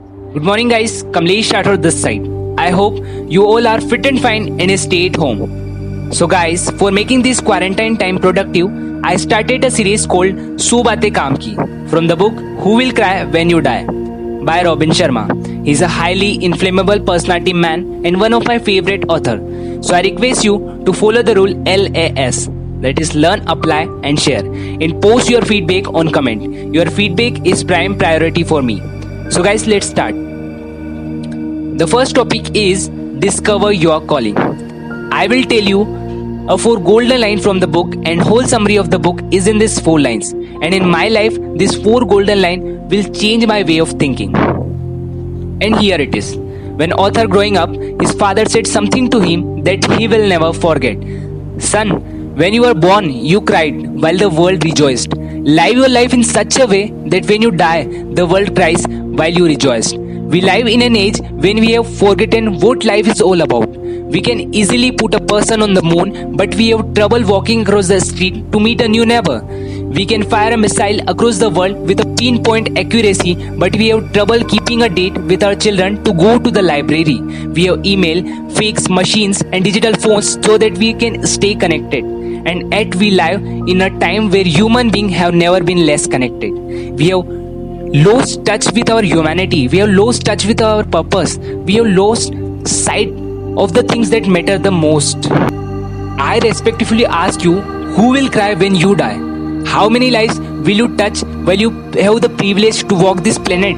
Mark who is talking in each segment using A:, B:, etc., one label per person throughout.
A: Good morning, guys. Kamlesh Rathod this side. I hope you all are fit and fine and stay at home. So, guys, for making this quarantine time productive, I started a series called "So Baatein Kaam Ki" from the book "Who Will Cry When You Die" by Robin Sharma. He's a highly inflammable personality man and one of my favorite authors. So, I request you to follow the rule LAS. That is learn, apply, and share. And post your feedback on comment. Your feedback is prime priority for me. So guys, let's start. The first topic is discover your calling. I will tell you a 4 golden line from the book, and whole summary of the book is in these 4 lines. And in my life, this 4 golden line will change my way of thinking. And here it is. When author growing up, his father said something to him that he will never forget. Son, when you were born, you cried while the world rejoiced. Live your life in such a way that when you die, the world cries while you rejoiced. We live in an age when we have forgotten what life is all about. We can easily put a person on the moon, but we have trouble walking across the street to meet a new neighbor. We can fire a missile across the world with a pinpoint accuracy, but we have trouble keeping a date with our children to go to the library. We have email, fax machines and digital phones so that we can stay connected. And yet we live in a time where human beings have never been less connected. We have lost touch with our humanity. We have lost touch with our purpose. We have lost sight of the things that matter the most. I respectfully ask you, who will cry when you die? How many lives will you touch while you have the privilege to walk this planet?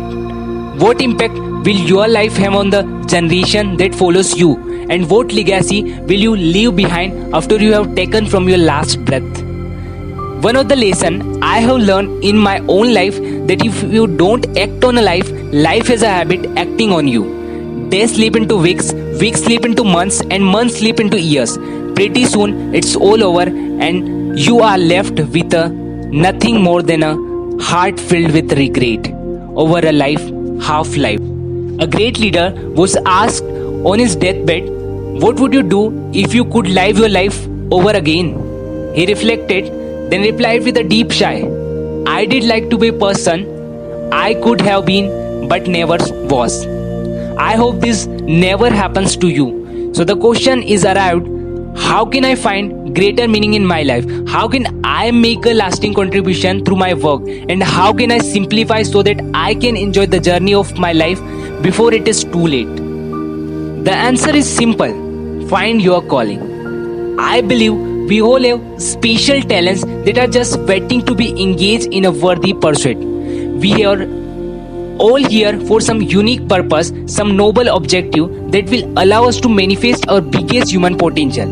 A: What impact will your life have on the generation that follows you? And what legacy will you leave behind after you have taken from your last breath? One of the lessons I have learned in my own life that if you don't act on a life, life has a habit acting on you. Days slip into weeks, weeks slip into months, and months slip into years. Pretty soon it's all over and you are left with nothing more than a heart filled with regret over a life, half life. A great leader was asked on his deathbed, what would you do if you could live your life over again? He reflected, then replied with a deep sigh, I did like to be a person I could have been but never was. I hope this never happens to you. So the question is arrived, how can I find greater meaning in my life? How can I make a lasting contribution through my work? And how can I simplify so that I can enjoy the journey of my life before it is too late? The answer is simple. Find your calling. I believe we all have special talents that are just waiting to be engaged in a worthy pursuit. We are all here for some unique purpose, some noble objective that will allow us to manifest our biggest human potential,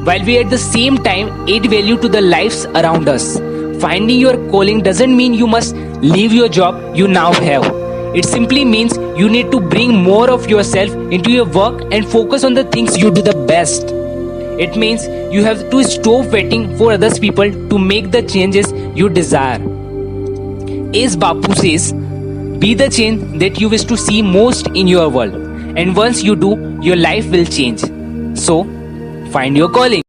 A: while we at the same time add value to the lives around us. Finding your calling doesn't mean you must leave your job you now have. It simply means you need to bring more of yourself into your work and focus on the things you do the best. It means you have to stop waiting for other people to make the changes you desire. As Bapu says, be the change that you wish to see most in your world. And once you do, your life will change. So, find your calling.